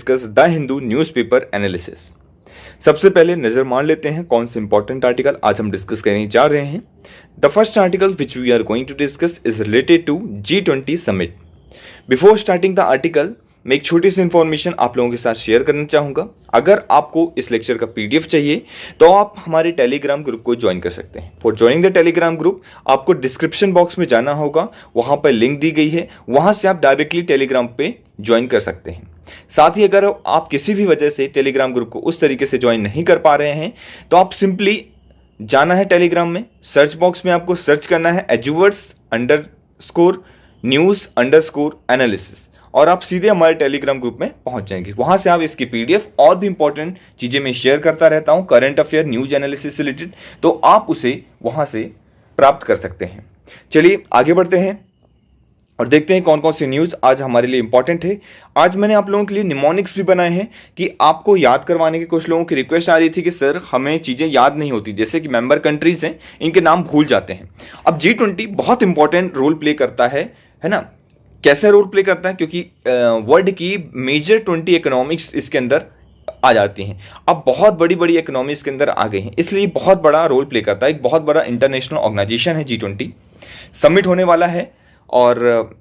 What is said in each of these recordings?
Discuss the Hindu newspaper analysis. सबसे पहले नजर मार लेते हैं कौन से इंपॉर्टेंट आर्टिकल आज हम डिस्कस करने जा रहे हैं। The first article which we are going to discuss is related to G20 summit. Before starting the article मैं एक छोटी सी इंफॉर्मेशन आप लोगों के साथ शेयर करना चाहूंगा। अगर आपको इस लेक्चर का पीडीएफ चाहिए तो आप हमारे टेलीग्राम ग्रुप को ज्वाइन कर सकते हैं। For joining the Telegram group आपको डिस्क्रिप्शन बॉक्स में जाना होगा, वहां पर लिंक दी गई है, वहां से आप डायरेक्टली टेलीग्राम पे ज्वाइन कर सकते हैं। साथ ही अगर आप किसी भी वजह से टेलीग्राम ग्रुप को उस तरीके से ज्वाइन नहीं कर पा रहे हैं तो आप सिंपली जाना है टेलीग्राम में, सर्च बॉक्स में आपको सर्च करना है @news_news_analysis और आप सीधे हमारे टेलीग्राम ग्रुप में पहुंच जाएंगे। वहां से आप इसकी पीडीएफ और भी इंपॉर्टेंट चीजें मैं शेयर करता रहता हूं करंट अफेयर न्यूज एनालिसिस से रिलेटेड, तो आप उसे वहां से प्राप्त कर सकते हैं। चलिए आगे बढ़ते हैं और देखते हैं कौन कौन सी न्यूज आज हमारे लिए इंपॉर्टेंट है। आज मैंने आप लोगों के लिए निमोनिक्स भी बनाए हैं कि आपको याद करवाने की कुछ लोगों की रिक्वेस्ट आ रही थी कि सर हमें चीजें याद नहीं होती, जैसे कि मेंबर कंट्रीज हैं इनके नाम भूल जाते हैं। अब G20 बहुत इंपॉर्टेंट रोल प्ले करता है ना। कैसे रोल प्ले करता है? क्योंकि वर्ल्ड की मेजर 20 इकोनॉमिक्स इसके अंदर आ जाती हैं। अब बहुत बड़ी बड़ी इकोनॉमी इसके अंदर आ गई हैं, इसलिए बहुत बड़ा रोल प्ले करता है। एक बहुत बड़ा इंटरनेशनल ऑर्गेनाइजेशन है G20। समिट होने वाला है और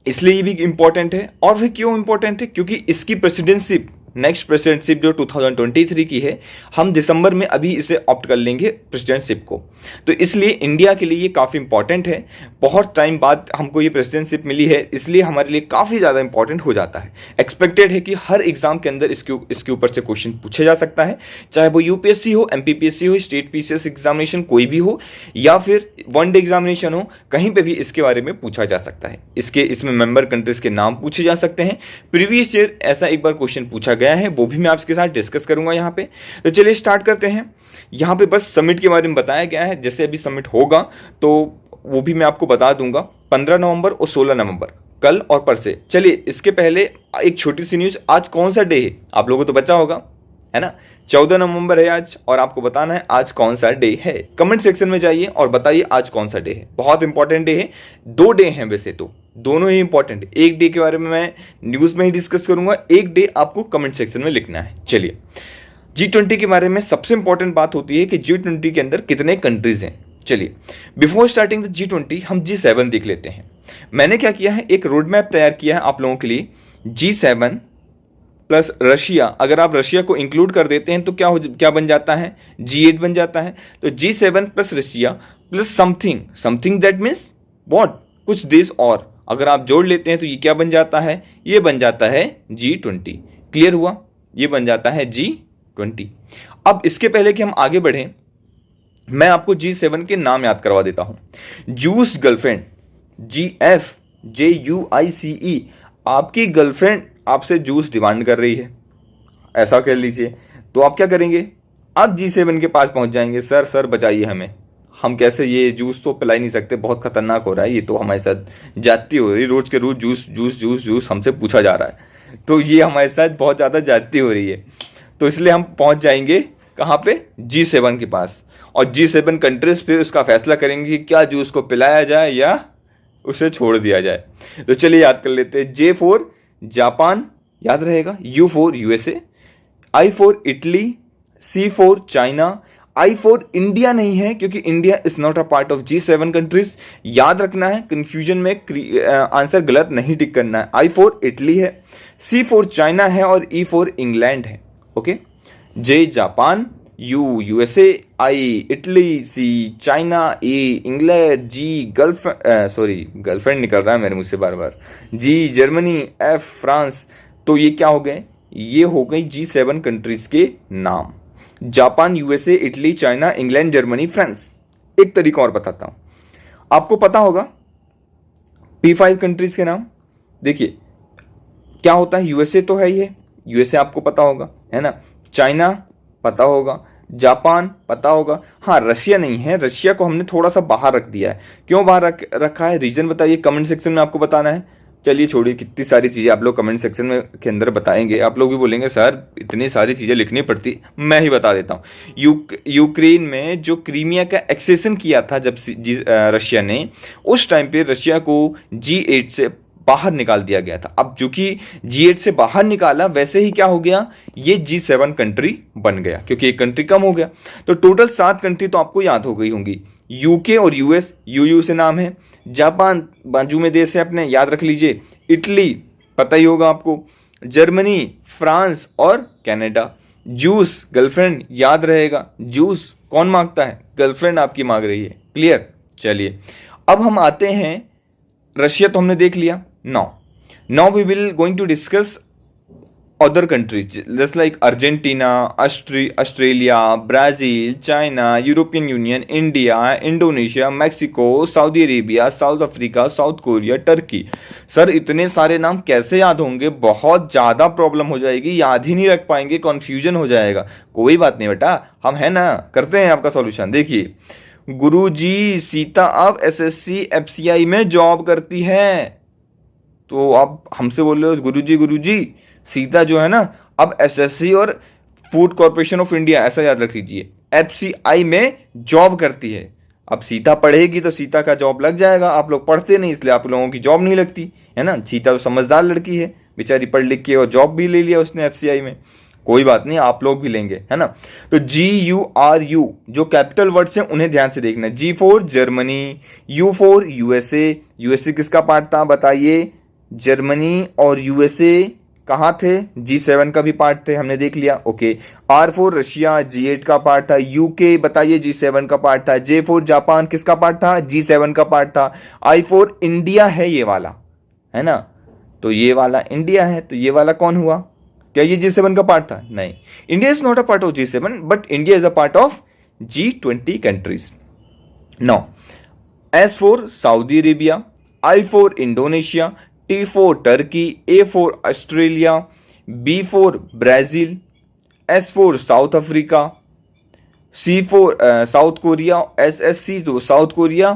इसलिए ये भी इंपॉर्टेंट है। और फिर क्यों इंपॉर्टेंट है? क्योंकि इसकी प्रेसिडेंसी, नेक्स्ट प्रेसिडेंटशिप जो 2023 की है, हम दिसंबर में अभी इसे ऑप्ट कर लेंगे प्रेसिडेंटशिप को, तो इसलिए इंडिया के लिए ये काफ़ी इंपॉर्टेंट है। बहुत टाइम बाद हमको ये प्रेसिडेंटशिप मिली है, इसलिए हमारे लिए काफ़ी ज़्यादा इंपॉर्टेंट हो जाता है। एक्सपेक्टेड है कि हर एग्जाम के अंदर इसके ऊपर से क्वेश्चन पूछा जा सकता है, चाहे वो यूपीएससी हो, एमपीपीएससी हो, स्टेट पीसीएस एग्जामिनेशन कोई भी हो, या फिर वन डे एग्जामिनेशन हो, कहीं पर भी इसके बारे में पूछा जा सकता है। इसमें मेंबर कंट्रीज के नाम पूछे जा सकते हैं। प्रीवियस ईयर ऐसा एक बार क्वेश्चन पूछा गया है, वो भी मैं आपके साथ डिस्कस करूंगा यहाँ पे। तो चलिए स्टार्ट करते हैं। यहाँ पे बस समिट के बारे में बताया गया है, जैसे अभी समिट होगा तो वो भी मैं आपको बता दूंगा 15 नवंबर और 16 नवंबर, कल और परसे। चलिए इसके पहले एक छोटी सी न्यूज, आज कौन सा डे है आप लोगों को तो बचा होगा, है ना। 14 नवंबर है आज और आपको बताना है आज कौन सा डे है। कमेंट सेक्शन में जाइए और बताइए आज कौन सा डे है। बहुत इंपॉर्टेंट डे है, 2 डे हैं वैसे तो, दोनों ही इंपॉर्टेंट है। एक डे के बारे में मैं न्यूज में ही डिस्कस करूंगा, एक डे आपको कमेंट सेक्शन में लिखना है। चलिए G20 के बारे में सबसे इंपॉर्टेंट बात होती है कि G20 के अंदर कितने कंट्रीज हैं। चलिए बिफोर स्टार्टिंग द G20 हम G7 देख लेते हैं। मैंने क्या किया है, एक रोड मैप तैयार किया है आप लोगों के लिए। G7 प्लस रशिया, अगर आप रशिया को इंक्लूड कर देते हैं तो क्या बन जाता है, G8 बन जाता है। तो G7 plus Russia plus something that means what, कुछ देश और अगर आप जोड़ लेते हैं तो ये क्या बन जाता है, ये बन जाता है G20। क्लियर हुआ, ये बन जाता है G20। अब इसके पहले कि हम आगे बढ़ें, मैं आपको G7 के नाम याद करवा देता हूं। जूस गर्लफ्रेंड, GFJUICE, आपकी गर्लफ्रेंड आपसे जूस डिमांड कर रही है, ऐसा कह लीजिए। तो आप क्या करेंगे, आप G7 के पास पहुंच जाएंगे, सर बचाइए हमें, हम कैसे ये जूस तो पिला ही नहीं सकते, बहुत खतरनाक हो रहा है, ये तो हमारे साथ जाती हो रही, रोज के रोज जूस हमसे पूछा जा रहा है, तो ये हमारे साथ बहुत ज़्यादा जाती हो रही है। तो इसलिए हम पहुंच जाएंगे कहाँ पे, G7 के पास, और G7 कंट्रीज फिर उसका फैसला करेंगे कि क्या जूस को पिलाया जाए या उसे छोड़ दिया जाए। तो चलिए याद कर लेते हैं। J फॉर जापान, याद रहेगा, U for USA, I for Italy, C for China, I for India नहीं है क्योंकि India is not a part of G7 countries, याद रखना है, कंफ्यूजन में आंसर गलत नहीं टिक करना है। I फॉर इटली है, C फॉर चाइना है और E फॉर इंग्लैंड है। Okay, J Japan, U USA, I Italy, C China, E England, G girlfriend निकल रहा है मेरे मुंह से बार बार, G जर्मनी, F फ्रांस। तो ये क्या हो गए, ये हो गई G7 कंट्रीज के नाम, Japan, USA, Italy, China, England, Germany, France. एक तरीका और बताता हूं, आपको पता होगा P5 कंट्रीज के नाम। देखिए क्या होता है, USA तो है ही है, USA आपको पता होगा, है ना। चाइना पता होगा, जापान पता होगा, हाँ रशिया नहीं है, रशिया को हमने थोड़ा सा बाहर रख दिया है। क्यों बाहर रखा है, रीजन बताइए, कमेंट सेक्शन में आपको बताना है। चलिए छोड़िए, कितनी सारी चीज़ें आप लोग कमेंट सेक्शन में के अंदर बताएंगे, आप लोग भी बोलेंगे सर इतनी सारी चीज़ें लिखनी पड़ती, मैं ही बता देता हूँ। यूक्रेन में जो क्रीमिया का एक्सेशन किया था जब रशिया ने, उस टाइम पे रशिया को G8 से बाहर निकाल दिया गया था। अब चूंकि G8 से बाहर निकाला, वैसे ही क्या हो गया, ये G7 कंट्री बन गया, क्योंकि एक कंट्री कम हो गया। तो टोटल 7 कंट्री तो आपको याद हो गई होंगी। यूके और यूएस, यूयू से नाम है। जापान बाजू में देश है अपने, याद रख लीजिए। इटली पता ही होगा आपको। जर्मनी, फ्रांस और कनाडा। जूस गर्लफ्रेंड, याद रहेगा। जूस कौन मांगता है, गर्लफ्रेंड आपकी मांग रही है। क्लियर। चलिए अब हम आते हैं, रशिया तो हमने देख लिया। Now we will going to discuss other countries just like Argentina, Australia, Brazil, China, European Union, India, Indonesia, Mexico, Saudi Arabia, South Africa, South Korea, Turkey। Sir इतने सारे नाम कैसे याद होंगे, बहुत ज़्यादा प्रॉब्लम हो जाएगी, याद ही नहीं रख पाएंगे, कन्फ्यूजन हो जाएगा। कोई बात नहीं बेटा, हम है ना, करते हैं आपका सॉल्यूशन। देखिए गुरुजी, सीता अब एसएससी एफसीआई में जॉब करती है। तो आप हमसे बोल रहे हो गुरुजी सीता जो है ना अब एसएससी और फूड कॉर्पोरेशन ऑफ इंडिया, ऐसा याद रख लीजिए, एफसीआई में जॉब करती है। अब सीता पढ़ेगी तो सीता का जॉब लग जाएगा। आप लोग पढ़ते नहीं, इसलिए आप लोगों की जॉब नहीं लगती है ना। सीता तो समझदार लड़की है बेचारी, पढ़ लिख के और जॉब भी ले लिया उसने एफसीआई में। कोई बात नहीं, आप लोग भी लेंगे है ना। तो GURU जो कैपिटल वर्ड्स हैं उन्हें ध्यान से देखना। G for Germany, U for USA. USA किसका पार्ट था बताइए, जर्मनी और यूएसए कहाँ थे, G7 का भी पार्ट थे, हमने देख लिया। Okay. R for Russia, G8 का पार्ट था। UK बताइए G7 का पार्ट था। J फॉर जापान किसका पार्ट था, G7 का पार्ट था। I फॉर इंडिया है ये वाला, है ना, तो ये वाला इंडिया है, तो ये वाला कौन हुआ, क्या ये G7 का पार्ट था, नहीं। India is not a part of G7 but India is a part of G20 countries. Now S for Saudi Arabia, I for Indonesia, T for Turkey, A for Australia, B for Brazil, S for South Africa, C for South Korea, SSC तो South Korea,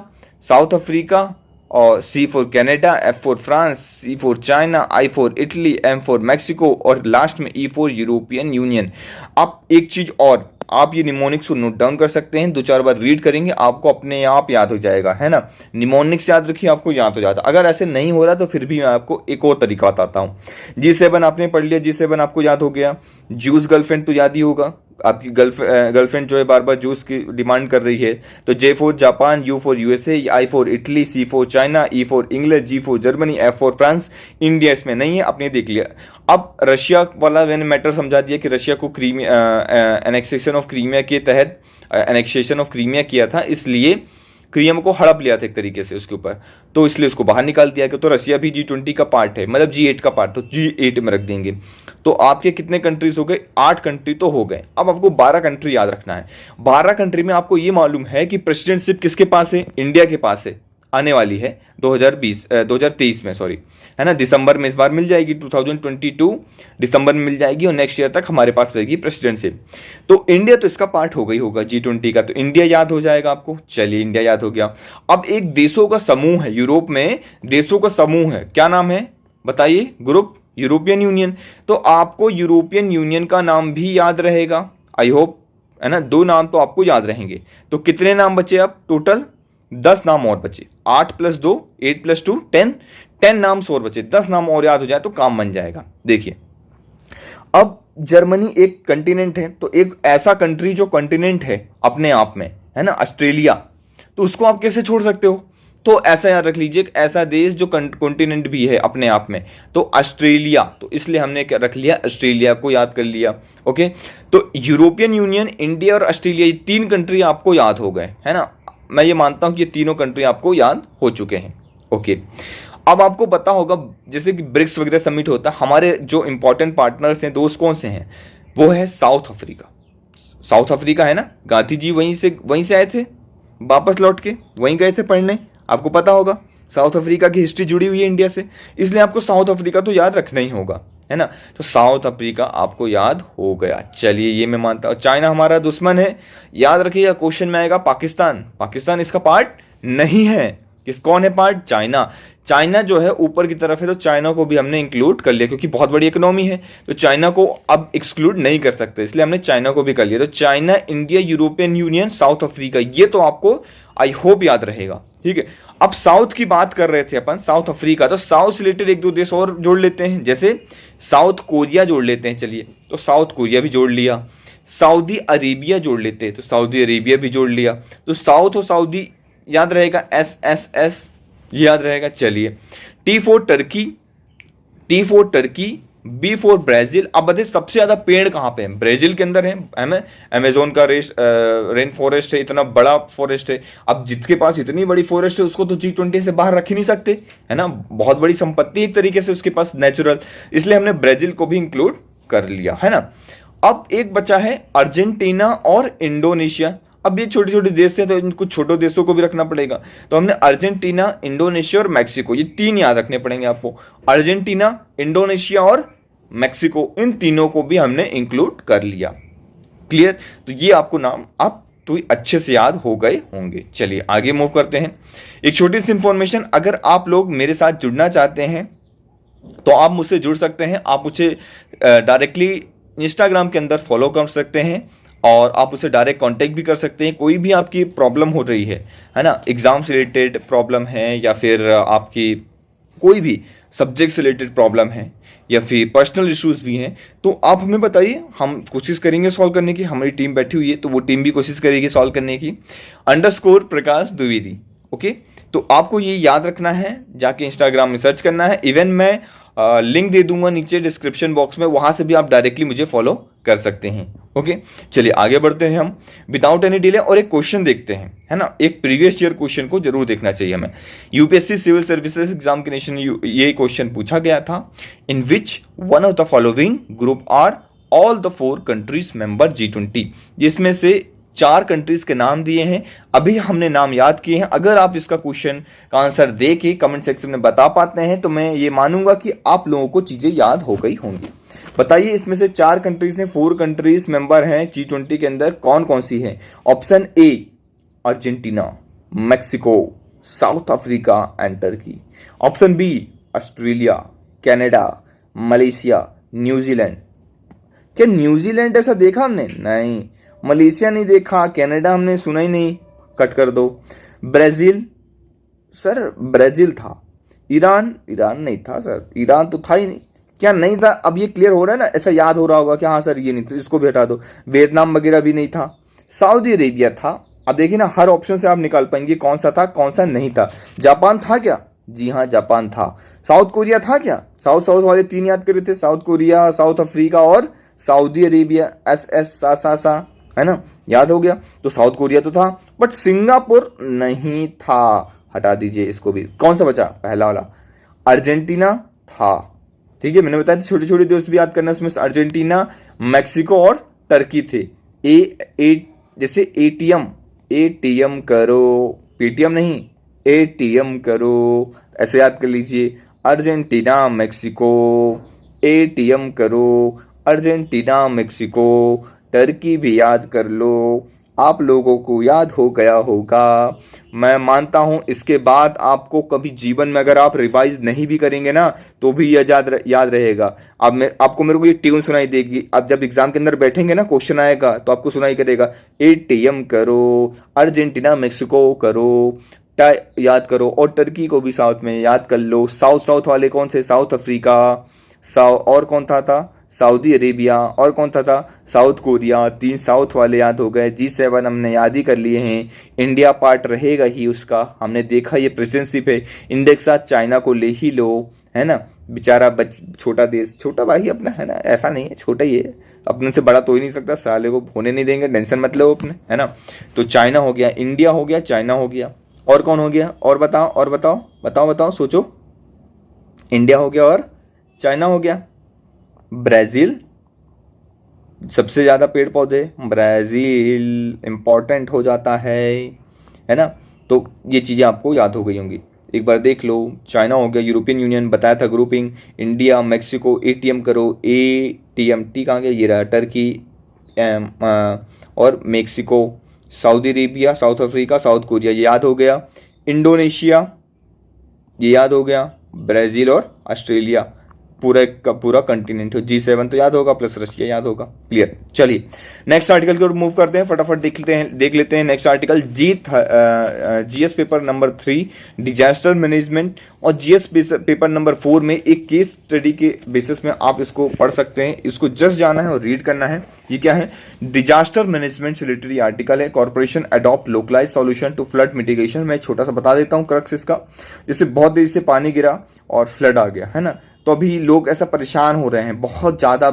South Africa, और C for Canada, F for France, C for China, I for Italy, M for Mexico और last में E for European Union। अब एक चीज और, आप ये निमोनिक्स को नोट डाउन कर सकते हैं, 2-4 बार रीड करेंगे आपको अपने आप याद हो जाएगा, है ना। निमोनिक्स याद रखिए, आपको याद हो जाता। अगर ऐसे नहीं हो रहा तो फिर भी मैं आपको एक और तरीका बताता हूँ। G7 आपने पढ़ लिया, G7 आपको याद हो गया। जूस गर्लफ्रेंड तो याद ही होगा, आपकी गर्लफ्रेंड जो है बार बार जूस की डिमांड कर रही है। तो J for Japan, U for USA, I for Italy, C for China, E for England, G for Germany, F for France. India इसमें नहीं है, आपने देख लिया। अब रशिया वाला मैंने मैटर समझा दिया कि रशिया को एनेक्सेशन ऑफ क्रीमिया के तहत एनेक्सेशन ऑफ क्रीमिया किया था, इसलिए क्रीमिया को हड़प लिया था एक तरीके से उसके ऊपर, तो इसलिए उसको बाहर निकाल दिया गया। तो रशिया भी G20 का पार्ट है, मतलब G8 का पार्ट, तो G8 में रख देंगे। तो आपके कितने कंट्रीज हो गए, 8 कंट्री तो हो गए। अब आपको 12 कंट्री याद रखना है। 12 कंट्री में आपको ये मालूम है कि प्रेसिडेंटशिप किसके पास है, इंडिया के पास है, आने वाली है 2023 में, सॉरी, है ना, दिसंबर में इस बार मिल जाएगी, 2022 दिसंबर में मिल जाएगी और नेक्स्ट ईयर तक हमारे पास रहेगी प्रेसिडेंटशिप। तो इंडिया तो इसका पार्ट हो गई होगा G20 का, तो इंडिया याद हो जाएगा आपको। चलिए इंडिया याद हो गया। अब एक देशों का समूह है, यूरोप में देशों का समूह है, क्या नाम है बताइए, ग्रुप यूरोपियन यूनियन। तो आपको यूरोपियन यूनियन का नाम भी याद रहेगा, आई होप, है ना। 2 नाम तो आपको याद रहेंगे। तो कितने नाम बचे अब टोटल, 10 नाम और बचे, 8 + 2 8 + 2 10 नाम और बचे, 10 नाम और याद हो जाए तो काम बन जाएगा। देखिए अब जर्मनी एक कंटिनेंट है, तो एक ऐसा कंट्री जो कंटिनेंट है अपने आप में, है ना, ऑस्ट्रेलिया, तो उसको आप कैसे छोड़ सकते हो। तो ऐसा याद रख लीजिए, एक ऐसा देश जो कॉन्टिनेंट भी है अपने आप में, तो ऑस्ट्रेलिया, तो इसलिए हमने क्या रख लिया, ऑस्ट्रेलिया को याद कर लिया। ओके, तो यूरोपियन यूनियन, इंडिया और ऑस्ट्रेलिया, ये 3 कंट्री आपको याद हो गए, है ना। मैं ये मानता हूं कि ये तीनों कंट्री आपको याद हो चुके हैं। ओके, अब आपको पता होगा जैसे कि ब्रिक्स वगैरह समिट होता है, हमारे जो इंपॉर्टेंट पार्टनर्स हैं, दोस्त कौन से हैं, वो है साउथ अफ्रीका। साउथ अफ्रीका है ना, गांधी जी वहीं से आए थे, वापस लौट के वहीं गए थे पढ़ने, आपको पता होगा। साउथ अफ्रीका की हिस्ट्री जुड़ी हुई है इंडिया से, इसलिए आपको साउथ अफ्रीका तो याद रखना ही होगा, है ना। तो साउथ अफ्रीका आपको याद हो गया। चलिए ये मैं मानता हूं। चाइना हमारा दुश्मन है, याद रखिएगा, क्वेश्चन में आएगा पाकिस्तान। पाकिस्तान इसका पार्ट नहीं है, कौन है पार्ट, चाइना। चाइना जो है ऊपर की तरफ है, तो चाइना को भी हमने इंक्लूड कर लिया, क्योंकि बहुत बड़ी इकोनॉमी है, तो चाइना को अब एक्सक्लूड नहीं कर सकते, इसलिए हमने चाइना को भी कर लिया। तो China, India, European union, south Africa, ये तो आपको आई होप याद रहेगा, ठीक है। अब साउथ की बात कर रहे थे अपन, साउथ अफ्रीका, तो साउथ से रिलेटेड एक दो देश और जोड़ लेते हैं, जैसे साउथ कोरिया जोड़ लेते हैं। चलिए, तो साउथ कोरिया भी जोड़ लिया। सऊदी अरेबिया जोड़ लेते हैं, तो सऊदी अरेबिया भी जोड़ लिया। तो साउथ और सऊदी याद रहेगा, SSS याद रहेगा। चलिए, T for Turkey, B for Brazil. अब बताइए सबसे ज्यादा पेड़ कहाँ पे है? ब्राजील के अंदर है, अमेजोन का रेन फॉरेस्ट है, इतना बड़ा फॉरेस्ट है। अब जिसके पास इतनी बड़ी फॉरेस्ट है उसको तो G20 से बाहर रख ही नहीं सकते, है ना, बहुत बड़ी संपत्ति एक तरीके से उसके पास नेचुरल, इसलिए हमने ब्राजील को भी इंक्लूड कर लिया, है ना। अब एक बचा है अर्जेंटीना और इंडोनेशिया। अब ये छोटे छोटे देश हैं तो इनको छोटे देशों को भी रखना पड़ेगा, तो हमने अर्जेंटीना, इंडोनेशिया और मैक्सिको, ये तीन याद रखने पड़ेंगे आपको। अर्जेंटीना, इंडोनेशिया और मैक्सिको, इन तीनों को भी हमने इंक्लूड कर लिया। क्लियर? तो ये आपको नाम आप तो अच्छे से याद हो गए होंगे। चलिए आगे मूव करते हैं। एक छोटी सी इंफॉर्मेशन, अगर आप लोग मेरे साथ जुड़ना चाहते हैं तो आप मुझसे जुड़ सकते हैं। आप मुझे डायरेक्टली इंस्टाग्राम के अंदर फॉलो कर सकते हैं और आप उसे डायरेक्ट कांटेक्ट भी कर सकते हैं। कोई भी आपकी प्रॉब्लम हो रही है ना, एग्जाम से रिलेटेड प्रॉब्लम है या फिर आपकी कोई भी सब्जेक्ट से रिलेटेड प्रॉब्लम है या फिर पर्सनल इश्यूज भी हैं, तो आप हमें बताइए, हम कोशिश करेंगे सॉल्व करने की। हमारी टीम बैठी हुई है तो वो टीम भी कोशिश करेगी सॉल्व करने की। _प्रकाश द्विवेदी, ओके। तो आपको ये याद रखना है, जाके इंस्टाग्राम में सर्च करना है। इवन मैं लिंक दे दूंगा नीचे डिस्क्रिप्शन बॉक्स में, वहां से भी आप डायरेक्टली मुझे फॉलो कर सकते हैं, ओके। चलिए आगे बढ़ते हैं हम विदाउट एनी डिले और एक क्वेश्चन देखते हैं, है ना। एक प्रीवियस ईयर क्वेश्चन को जरूर देखना चाहिए हमें। यूपीएससी सिविल सर्विसेज एग्जामिनेशन ये क्वेश्चन पूछा गया था, in which one of the following group are all the 4 countries member G20, जिसमें से 4 कंट्रीज के नाम दिए हैं। अभी हमने नाम याद किए हैं। अगर आप इसका क्वेश्चन का आंसर दे के कमेंट सेक्शन में बता पाते हैं तो मैं ये मानूंगा कि आप लोगों को चीजें याद हो गई होंगी। बताइए, इसमें से 4 कंट्रीज हैं, 4 कंट्रीज मेंबर हैं G20 के अंदर, कौन कौन सी हैं? Option A Argentina, Mexico, South Africa and Turkey. Option B Australia, Canada, Malaysia, New Zealand. क्या न्यूजीलैंड ऐसा देखा हमने? नहीं। मलेशिया नहीं देखा, कनाडा हमने सुना ही नहीं, कट कर दो। ब्राजील, सर ब्राजील था। ईरान नहीं था सर, ईरान तो था ही नहीं। क्या नहीं था? अब ये क्लियर हो रहा है ना, ऐसा याद हो रहा होगा कि हाँ सर ये नहीं था, इसको भी हटा दो। वियतनाम वगैरह भी नहीं था। सऊदी अरेबिया था। अब देखिए ना, हर ऑप्शन से आप निकाल पाएंगे कौन सा था कौन सा नहीं था। जापान था क्या? जी हाँ, जापान था। साउथ कोरिया था क्या? साउथ वाले 3 याद कर रहे थे, साउथ कोरिया, साउथ अफ्रीका और सऊदी अरेबिया, SS है ना, याद हो गया। तो साउथ कोरिया तो था, बट सिंगापुर नहीं था, हटा दीजिए इसको भी। कौन सा बचा? पहला वाला अर्जेंटीना था, ठीक है। मैंने बताया था छोटे छोटे देश भी याद करना, उसमें अर्जेंटीना, मैक्सिको और टर्की थे। ए जैसे एटीएम करो, पेटीएम नहीं, एटीएम करो, ऐसे याद कर लीजिए। अर्जेंटीना, मैक्सिको, एटीएम करो, अर्जेंटीना, मैक्सिको, टर्की भी याद कर लो। आप लोगों को याद हो गया होगा, मैं मानता हूं। इसके बाद आपको कभी जीवन में अगर आप रिवाइज नहीं भी करेंगे ना तो भी यह याद रहेगा। अब आपको मेरे को ये ट्यून सुनाई देगी। अब जब एग्जाम के अंदर बैठेंगे ना, क्वेश्चन आएगा तो आपको सुनाई करेगा, एटीएम करो, अर्जेंटीना, मैक्सिको करो, याद करो, और टर्की को भी साउथ में याद कर लो। साउथ वाले कौन से? साउथ अफ्रीका, और कौन था? सऊदी अरेबिया, और कौन था? South Korea. 3 साउथ वाले याद हो गए। G7 हमने याद ही कर लिए हैं। इंडिया पार्ट रहेगा ही उसका, हमने देखा ये प्रेसिडेंटशिप है। इंडिया के साथ चाइना को ले ही लो, है ना। बेचारा छोटा देश, छोटा भाई अपना, है ना, ऐसा नहीं है, छोटा ही है, अपने से बड़ा तो ही नहीं सकता, साले को होने नहीं देंगे, टेंशन मत लो अपने, है ना। तो चाइना हो गया, इंडिया हो गया, चाइना हो गया, और कौन हो गया? और बताओ, सोचो। इंडिया हो गया और चाइना हो गया। ब्राजील, सबसे ज्यादा पेड़ पौधे, ब्राजील इंपॉर्टेंट हो जाता है ना। तो ये चीजें आपको याद हो गई होंगी, एक बार देख लो। चाइना हो गया, यूरोपियन यूनियन बताया था ग्रुपिंग, इंडिया, मैक्सिको, एटीएम करो, टी कहाँ गया? ये रहा, टर्की और Mexico, Saudi Arabia, south Africa, south Korea, ये याद हो गया। इंडोनेशिया, ये याद हो गया। ब्राजील और ऑस्ट्रेलिया, पूरा का पूरा कंटिनेंट हो। G7 तो याद होगा, प्लस रशिया याद होगा। क्लियर। चलिए नेक्स्ट आर्टिकल को मूव करते हैं, फटाफट देख लेते हैं next article. GS paper number 3 disaster management और जीएस पेपर नंबर 4 में एक केस स्टडी के बेसिस में आप इसको पढ़ सकते हैं। इसको जस्ट जाना है और रीड करना है। ये क्या है? डिजास्टर मैनेजमेंट से रिलेटेड आर्टिकल है। Corporation adopt localise solution to flood mitigation. मैं छोटा सा बता देता हूँ क्रक्स इसका। जैसे बहुत देर से पानी गिरा और फ्लड आ गया है ना, तो अभी लोग ऐसा परेशान हो रहे हैं, बहुत ज़्यादा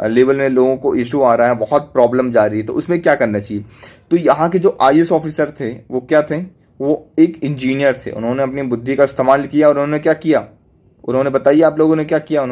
लेवल में लोगों को इशू आ रहा है, बहुत प्रॉब्लम जा रही है। तो उसमें क्या करना चाहिए? तो यहाँ के जो आईएएस ऑफिसर थे वो क्या थे? वो एक इंजीनियर थे। उन्होंने अपनी बुद्धि का इस्तेमाल किया और उन्होंने क्या किया? उन्होंने, बताइए आप लोगों ने क्या किया?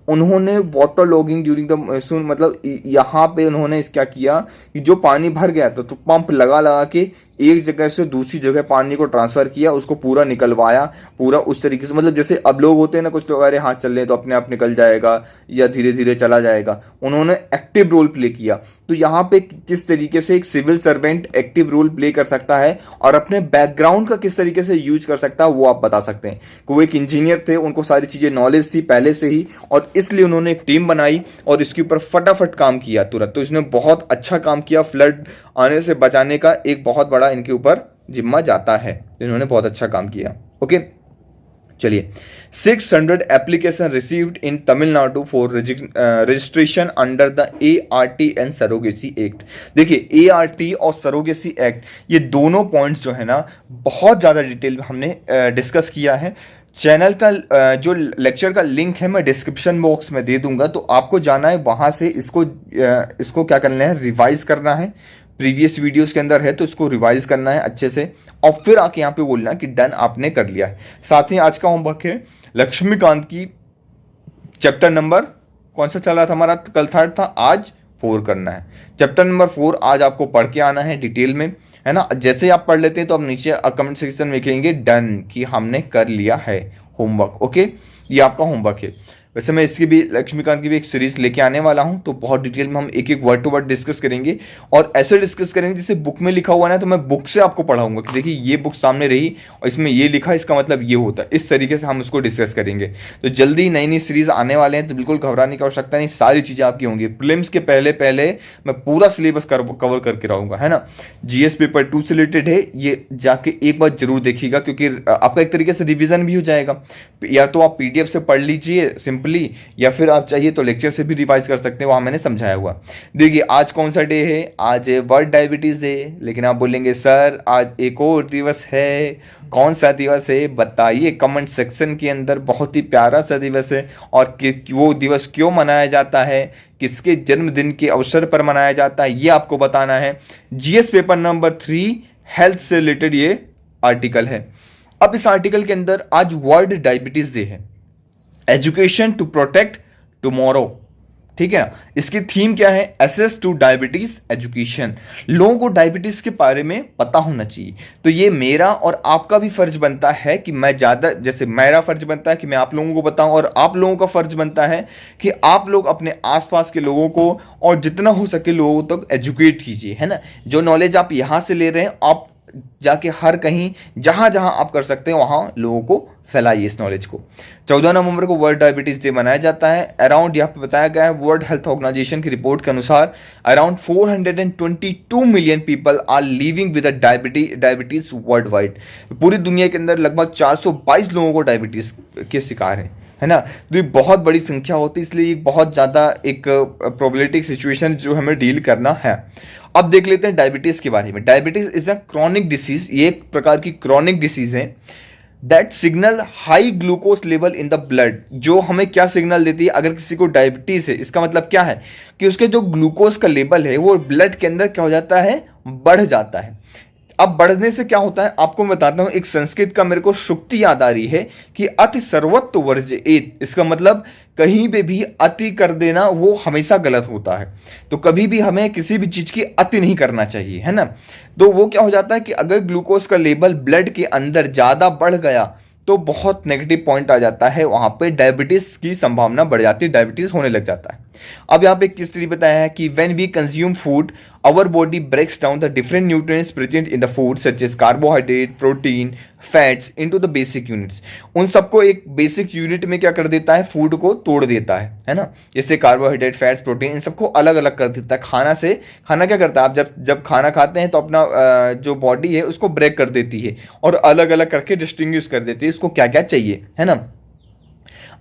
उन्होंने water logging during the monsoon, मतलब यहाँ पे उन्होंने क्या किया कि जो पानी भर गया था तो पंप लगा लगा के एक जगह से दूसरी जगह पानी को ट्रांसफर किया, उसको पूरा निकलवाया, पूरा उस तरीके से। मतलब जैसे अब लोग होते हैं ना, कुछ लोग अरे हाथ चल रहे तो अपने आप निकल जाएगा या धीरे धीरे चला जाएगा, उन्होंने एक्टिव रोल प्ले किया। तो यहाँ पे किस तरीके से एक civil servant active role play कर सकता है और अपने बैकग्राउंड का किस तरीके से यूज कर सकता है वो आप बता सकते हैं। वो एक इंजीनियर थे, उनको सारी चीजें नॉलेज थी पहले से ही, और इसलिए उन्होंने एक टीम बनाई और इसके ऊपर फटाफट काम किया तुरंत। तो इसने बहुत अच्छा काम किया। फ्लड आने से बचाने का एक बहुत बड़ा इनके ऊपर जिम्मा जाता है। इन्होंने बहुत अच्छा काम किया। ओके, चलिए 600 application received in Tamil Nadu for registration under the ART and surrogacy act. देखिए एआरटी और सरोगेसी एक्ट, ये दोनों पॉइंट्स जो है ना बहुत ज्यादा डिटेल में हमने डिस्कस किया है। चैनल का जो लेक्चर का लिंक है मैं डिस्क्रिप्शन बॉक्स में दे दूंगा, तो आपको जाना है वहां से इसको क्या करना है? रिवाइज करना है। प्रीवियस वीडियोस के अंदर है तो इसको रिवाइज करना है अच्छे से और फिर आके यहाँ पे बोलना कि डन आपने कर लिया है। साथ ही आज का होमवर्क है लक्ष्मीकांत की चैप्टर नंबर, कौन सा चला था हमारा? कल 3rd था, आज 4 करना है। चैप्टर नंबर 4 आज आपको पढ़ के आना है डिटेल में, है ना। जैसे ही आप पढ़ लेते हैं तो आप नीचे कमेंट सेक्शन में लिखेंगे डन कि हमने कर लिया है होमवर्क। ओके, ये आपका होमवर्क है। वैसे मैं इसकी भी, लक्ष्मीकांत की भी एक सीरीज लेके आने वाला हूं, तो बहुत डिटेल में हम एक एक वर्ड टू वर्ड डिस्कस करेंगे और ऐसे डिस्कस करेंगे जैसे बुक में लिखा हुआ ना, तो मैं बुक से आपको पढ़ाऊंगा कि देखिए ये बुक सामने रही और इसमें ये लिखा, इसका मतलब ये होता है। इस तरीके से हम उसको डिस्कस करेंगे। तो जल्दी नई नई सीरीज आने वाले हैं, तो बिल्कुल घबराने की आवश्यकता नहीं, सारी चीजें आपकी होंगी। प्रीलिम्स के पहले पहले मैं पूरा सिलेबस कवर करके रहूंगा, है ना। जीएस पेपर 2 से रिलेटेड है, ये जाके एक बार जरूर देखिएगा क्योंकि आपका एक तरीके से रिविजन भी हो जाएगा। या तो आप पीडीएफ से पढ़ लीजिए सिंपली, या फिर आप चाहिए तो लेक्चर से भी रिवाइज कर सकते हैं, वहां मैंने समझाया हुआ। देखिए आज कौन सा डे है? आज है वर्ल्ड डायबिटीज डे। लेकिन आप बोलेंगे सर आज एक और दिवस है, कौन सा दिवस है बताइए कमेंट सेक्शन के अंदर। बहुत ही प्यारा सा दिवस है और वो दिवस क्यों मनाया जाता है, किसके जन्मदिन के अवसर पर मनाया जाता है, ये आपको बताना है। जीएस पेपर नंबर 3 हेल्थ से रिलेटेड ये आर्टिकल है। अब इस आर्टिकल के अंदर आज वर्ल्ड डायबिटीज डे है, एजुकेशन टू प्रोटेक्ट टुमारो, ठीक है ना। इसकी थीम क्या है? Assess two diabetes education. लोगों को डायबिटीज के बारे में पता होना चाहिए। तो ये मेरा और आपका भी फर्ज बनता है कि मैं ज्यादा, जैसे मेरा फर्ज बनता है कि मैं आप लोगों को बताऊं, और आप लोगों का फर्ज बनता है कि आप लोग अपने आसपास के लोगों को और जितना हो सके लोगों तक एजुकेट कीजिए, है ना। जो नॉलेज आप यहां से ले रहे हैं, आप जाके हर कहीं जहां जहां आप कर सकते हैं वहां लोगों को फैलाइए इस नॉलेज को। 14 नवंबर को वर्ल्ड डायबिटीज डे मनाया जाता है। अराउंड यहाँ पे बताया गया है वर्ल्ड हेल्थ ऑर्गेनाइजेशन की रिपोर्ट के अनुसार around 422 million people are living with diabetes worldwide. पूरी दुनिया के अंदर लगभग 422 लोगों को डायबिटीज के शिकार है ना। तो ये बहुत बड़ी संख्या होती है, इसलिए बहुत ज्यादा एक प्रोबेबिलिटिक सिचुएशन जो हमें डील करना है। अब देख लेते हैं डायबिटीज के बारे में। Diabetes is a chronic disease, ये एक प्रकार की क्रॉनिक डिसीज है that signal high glucose level in the blood. जो हमें क्या सिग्नल देती है? अगर किसी को डायबिटीज है, इसका मतलब क्या है कि उसके जो ग्लूकोज का लेवल है वो ब्लड के अंदर क्या हो जाता है? बढ़ जाता है। अब बढ़ने से क्या होता है आपको मैं बताता हूं। एक संस्कृत का मेरे को शुक्ति याद आ रही है कि अति सर्वत्व वर्जयेत। इसका मतलब कहीं पे भी अति कर देना वो हमेशा गलत होता है। तो कभी भी हमें किसी भी चीज की अति नहीं करना चाहिए, है ना। तो वो क्या हो जाता है कि अगर ग्लूकोज का लेवल ब्लड के अंदर ज्यादा बढ़ गया तो बहुत नेगेटिव पॉइंट आ जाता है, वहां पे डायबिटीज की संभावना बढ़ जाती है, डायबिटीज होने लग जाता है। अब यहाँ पे किस तरीके बताया है कि when we consume food our body breaks down the different nutrients present in the food such as carbohydrate, protein, fats into the basic units. उन सबको एक बेसिक यूनिट में क्या कर देता है, फूड को तोड़ देता है ना। जैसे कार्बोहाइड्रेट, फैट्स, प्रोटीन, इन सबको अलग अलग कर देता है। खाना क्या करता है, आप जब खाना खाते हैं तो अपना जो बॉडी है उसको ब्रेक कर देती है और अलग अलग करके डिस्टिंग्विश कर देती है उसको क्या क्या चाहिए, है ना।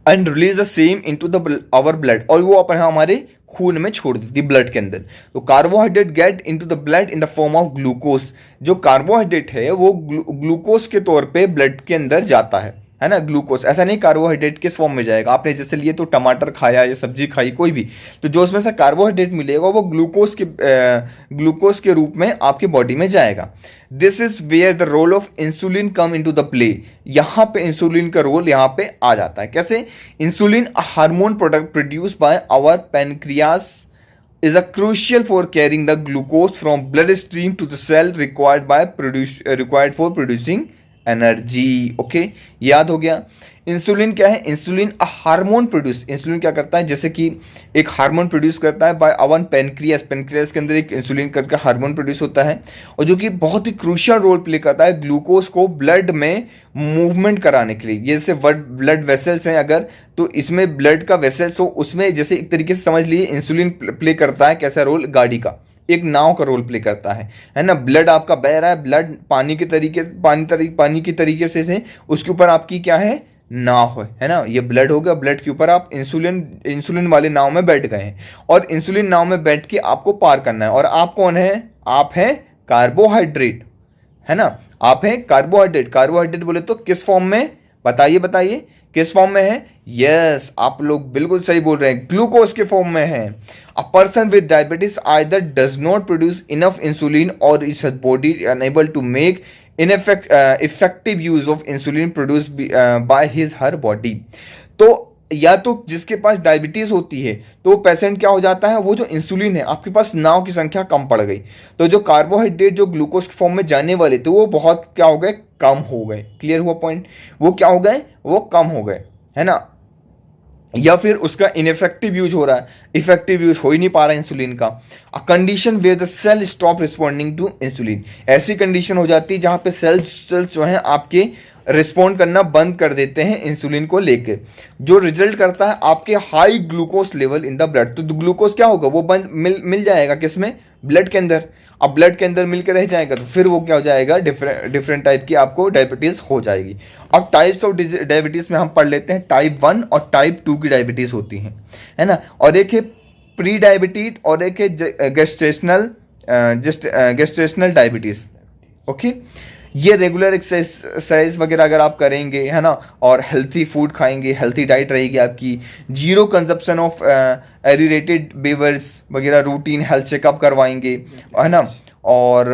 And release the same into the our blood, और वो अपन हमारे खून में छोड़ देती है, ब्लड के अंदर। तो carbohydrate get into the blood in the form of glucose. जो कार्बोहाइड्रेट है वो ग्लूकोज के तौर पे ब्लड के अंदर जाता है ना। ग्लूकोज ऐसा नहीं कार्बोहाइड्रेट किस फॉर्म में जाएगा, आपने जैसे लिए तो टमाटर खाया या सब्जी खाई कोई भी, तो जो उसमें से कार्बोहाइड्रेट मिलेगा वो ग्लूकोज के रूप में आपकी बॉडी में जाएगा। This is where the role of insulin come into the play. यहाँ पे इंसुलिन का रोल यहाँ पे आ जाता है। कैसे? Insulin hormone product produce by our pancreas is a crucial for carrying the glucose from blood stream to the cell required for producing energy. Okay, याद हो गया। इंसुलिन क्या है? इंसुलिन हार्मोन प्रोड्यूस, इंसुलिन क्या करता है, जैसे कि एक हार्मोन प्रोड्यूस करता है बाय आवर पैनक्रियास। पैनक्रियास के अंदर एक इंसुलिन करके हार्मोन प्रोड्यूस होता है और जो कि बहुत ही क्रूशियल रोल प्ले करता है ग्लूकोज को ब्लड में मूवमेंट कराने के लिए। जैसे ब्लड वेसल्स हैं अगर, तो इसमें ब्लड का वेसल्स हो, उसमें जैसे एक तरीके से समझ लीजिए इंसुलिन प्ले करता है कैसा रोल, गाड़ी का, एक नाव का रोल प्ले करता है ना। ब्लड आपका बह रहा है, ब्लड पानी की तरीके से उसके ऊपर आपकी क्या है, नाव है ना। ये ब्लड हो गया, ब्लड के ऊपर आप इंसुलिन वाले नाव में बैठ गए हैं और इंसुलिन नाव में बैठ के आपको पार करना है। और आप कौन है? आप हैं कार्बोहाइड्रेट, है ना। आप हैं कार्बोहाइड्रेट। कार्बोहाइड्रेट बोले तो किस फॉर्म में, बताइए किस फॉर्म में है? यस, आप लोग बिल्कुल सही बोल रहे हैं, ग्लूकोज के फॉर्म में है। A person with diabetes either does not produce enough insulin और is body unable to make effective use of insulin produce by his her body. तो या तो जिसके पास डायबिटीज होती है तो पेशेंट क्या हो जाता है, वो जो इंसुलिन है आपके पास नाव की संख्या कम पड़ गई, तो जो कार्बोहाइड्रेट जो ग्लूकोज के फॉर्म में जाने वाले थे वो बहुत क्या हो गए, कम हो गए। क्लियर हुआ पॉइंट? वो क्या हो गए, वो कम हो गए, है ना। या फिर उसका इनइफेक्टिव यूज हो रहा है, इफेक्टिव यूज हो ही नहीं पा रहा है इंसुलिन का। A condition where the cell stop responding to insulin. ऐसी कंडीशन हो जाती है जहां पे सेल्स जो है आपके रिस्पॉन्ड करना बंद कर देते हैं इंसुलिन को लेके, जो रिजल्ट करता है आपके high glucose level in the blood. तो ग्लूकोज क्या होगा, वो बंद मिल जाएगा किसमें, ब्लड के अंदर। अब ब्लड के अंदर मिलकर रह जाएगा तो फिर वो क्या हो जाएगा, डिफरेंट टाइप की आपको डायबिटीज हो जाएगी। अब टाइप्स ऑफ डायबिटीज में हम पढ़ लेते हैं, टाइप 1 और टाइप 2 की डायबिटीज होती हैं, है ना। और एक है प्री डायबिटीज और एक है गेस्टेशनल डायबिटीज। ओके, ये रेगुलर एक्सरसाइज वगैरह अगर आप करेंगे, है ना, और हेल्थी फूड खाएंगे, हेल्थी डाइट रहेगी आपकी, जीरो कंजप्शन ऑफ एरिरेटेड बेवर्स वगैरह, रूटीन हेल्थ चेकअप करवाएंगे, है ना, और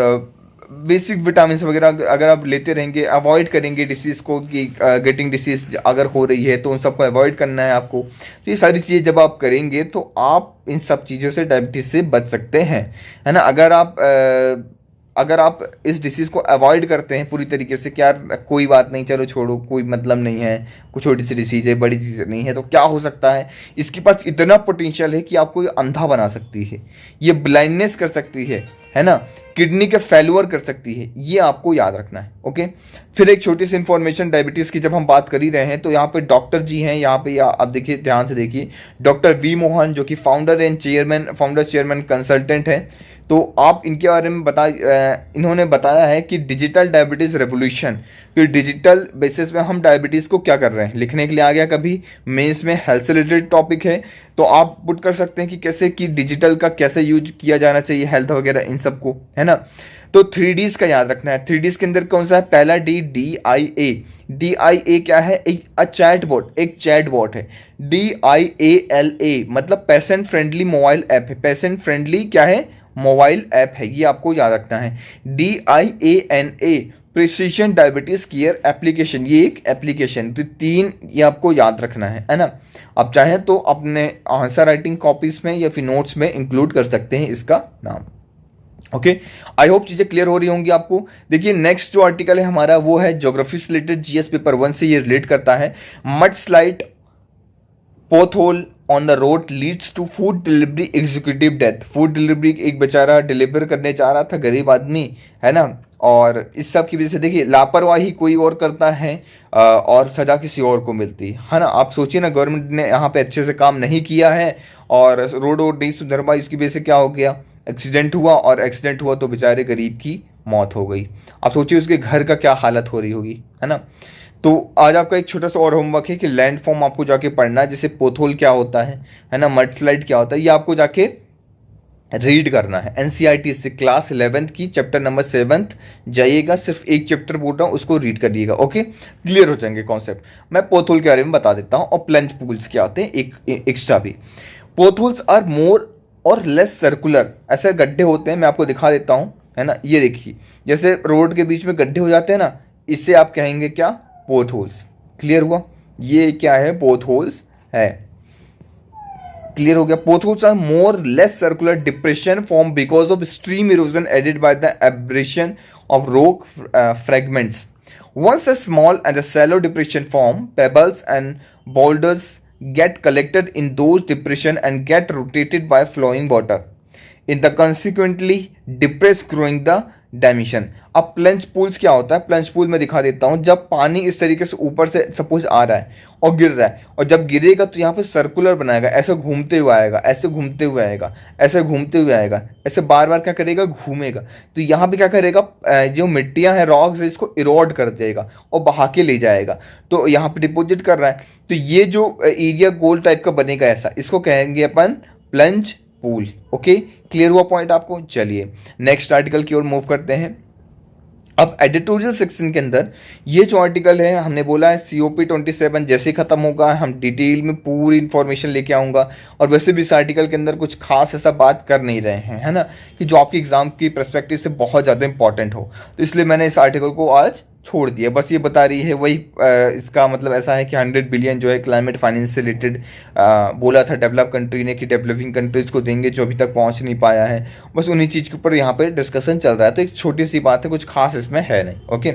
बेसिक विटामिन वगैरह अगर आप लेते रहेंगे, अवॉइड करेंगे डिसीज को कि गेटिंग डिसीज अगर हो रही है तो उन सबको अवॉइड करना है आपको। तो ये सारी चीज़ें जब आप करेंगे तो आप इन सब चीज़ों से, डायबिटीज से बच सकते हैं, है ना। अगर आप इस डिसीज़ को अवॉइड करते हैं पूरी तरीके से, क्या कोई बात नहीं, चलो छोड़ो, कोई मतलब नहीं है, कुछ छोटी सी डिसीज है, बड़ी चीज़ नहीं है, तो क्या हो सकता है, इसके पास इतना पोटेंशियल है कि आपको ये अंधा बना सकती है, ये ब्लाइंडनेस कर सकती है ना, किडनी के फेल्योर कर सकती है, ये आपको याद रखना है। ओके, फिर एक छोटी सी इंफॉर्मेशन डायबिटीज़ की जब हम बात कर ही रहे हैं तो यहाँ पे डॉक्टर जी हैं, यहाँ पे आप देखिए, ध्यान से देखिए, डॉक्टर वी मोहन जो कि फाउंडर चेयरमैन कंसल्टेंट हैं। तो आप इनके बारे में इन्होंने बताया है कि डिजिटल डायबिटीज़ रेवोल्यूशन, कि डिजिटल बेसिस में हम डायबिटीज़ को क्या कर रहे हैं, लिखने के लिए आ गया कभी मेंस में, हेल्थ से रिलेटेड टॉपिक है, तो आप पुट कर सकते हैं कि कैसे कि डिजिटल का कैसे यूज किया जाना चाहिए, हेल्थ वगैरह इन सबको, है ना। तो 3Ds का याद रखना है। 3Ds के अंदर कौन सा है? पहला DIA। DIA क्या है? एक चैट बॉट है। DIALA मतलब पेशेंट फ्रेंडली मोबाइल ऐप है। पेशेंट फ्रेंडली क्या है? मोबाइल ऐप है, ये आपको याद रखना है। DIANA precision diabetes care application, ये एक एप्लीकेशन। तो 3 ये आपको याद रखना है ना। आप चाहें तो अपने आंसर राइटिंग कॉपीज में या फिर नोट्स में इंक्लूड कर सकते हैं इसका नाम। ओके, आई होप चीजें क्लियर हो रही होंगी आपको। देखिए नेक्स्ट जो आर्टिकल है हमारा वो है ज्योग्राफी से रिलेटेड, GS पेपर 1 से ये रिलेट करता है। Mud slide pothole on the road leads to food delivery executive death. Food delivery एक बेचारा डिलीवर करने जा रहा था, गरीब आदमी है ना, और इस सब की वजह से देखिए लापरवाही कोई और करता है और सजा किसी और को मिलती है ना। आप सोचिए ना, गवर्नमेंट ने यहाँ पे अच्छे से काम नहीं किया है और रोड वोड नहीं सुधर पाई, इसकी वजह से क्या हो गया, एक्सीडेंट हुआ, और एक्सीडेंट हुआ तो बेचारे गरीब की मौत हो गई। आप सोचिए उसके घर का क्या हालत हो रही होगी, है ना। तो आज आपका एक छोटा सा और होमवर्क है कि लैंड फॉर्म आपको जाके पढ़ना है, जैसे पोथोल क्या होता है ना, मड स्लाइड क्या होता है, ये आपको जाके रीड करना है। एनसीईआरटी से क्लास 11th की चैप्टर नंबर 7 जाइएगा, सिर्फ एक चैप्टर बोल रहा हूँ उसको रीड करिएगा। ओके, क्लियर हो जाएंगे कॉन्सेप्ट। मैं पोथोल के बारे में बता देता हूँ और प्लंज पूल्स क्या होते हैं एक एक्स्ट्रा भी। पोथोल्स आर मोर और लेस सर्कुलर, ऐसे गड्ढे होते हैं, मैं आपको दिखा देता हूँ, है ना। ये देखिए जैसे रोड के बीच में गड्ढे हो जाते हैं ना, इसे आप कहेंगे क्या, पोथोल्स। क्लियर हुआ, ये क्या है, पोथोल्स है। क्लियर हो गया। Potholes are more less circular depression form because of stream erosion aided by the abrasion of rock fragments. Once a small and a shallow depression form, pebbles and boulders get collected in those depression and get rotated by flowing water in the consequently depressed growing the dimension. अब plunge pools क्या होता है, plunge pool में दिखा देता हूं, जब पानी इस तरीके से ऊपर से सपोज आ रहा है और गिर रहा है, और जब गिरेगा तो यहाँ पे सर्कुलर बनाएगा, ऐसे घूमते हुए आएगा, ऐसे घूमते हुए आएगा, ऐसे घूमते हुए आएगा, ऐसे बार बार क्या करेगा, घूमेगा। तो यहाँ पे क्या करेगा, जो मिट्टियां हैं, रॉक्स है, इसको इरोड कर देगा और बहा के ले जाएगा। तो यहाँ पे डिपोजिट कर रहा है, तो ये जो एरिया गोल टाइप का बनेगा ऐसा, इसको कहेंगे अपन प्लंज पूल। ओके, क्लियर हुआ पॉइंट आपको। चलिए नेक्स्ट आर्टिकल की ओर मूव करते हैं। अब एडिटोरियल सेक्शन के अंदर ये जो आर्टिकल है, हमने बोला है COP27 जैसे खत्म होगा हम डिटेल में पूरी इंफॉर्मेशन लेके आऊंगा, और वैसे भी इस आर्टिकल के अंदर कुछ खास ऐसा बात कर नहीं रहे हैं, है ना, कि जो आपके एग्जाम की पर्सपेक्टिव से बहुत ज़्यादा इंपॉर्टेंट हो, तो इसलिए मैंने इस आर्टिकल को आज छोड़ दिया। बस ये बता रही है वही, इसका मतलब ऐसा है कि 100 बिलियन जो है क्लाइमेट फाइनेंस से रिलेटेड बोला था डेवलप कंट्री ने कि डेवलपिंग कंट्रीज को देंगे, जो अभी तक पहुंच नहीं पाया है, बस उन्हीं चीज़ के ऊपर यहाँ पे डिस्कशन चल रहा है। तो एक छोटी सी बात है, कुछ खास इसमें है नहीं। ओके,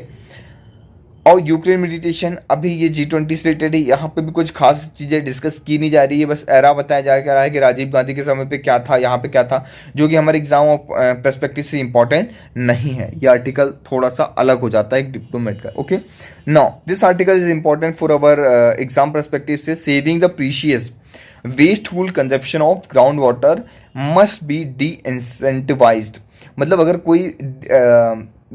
और यूक्रेन मेडिटेशन, अभी ये G20 से रिलेटेड है, यहाँ पे भी कुछ खास चीज़ें डिस्कस की नहीं जा रही है, बस एरा बताया जा रहा है कि राजीव गांधी के समय पे क्या था, यहाँ पे क्या था, जो कि हमारे एग्जाम ऑफ पर्सपेक्टिव से इंपॉर्टेंट नहीं है। ये आर्टिकल थोड़ा सा अलग हो जाता है एक डिप्लोमेट का। Okay, now this article is important for our exam perspective से। Saving the precious wasteful consumption of ground water must be disincentivized. मतलब अगर कोई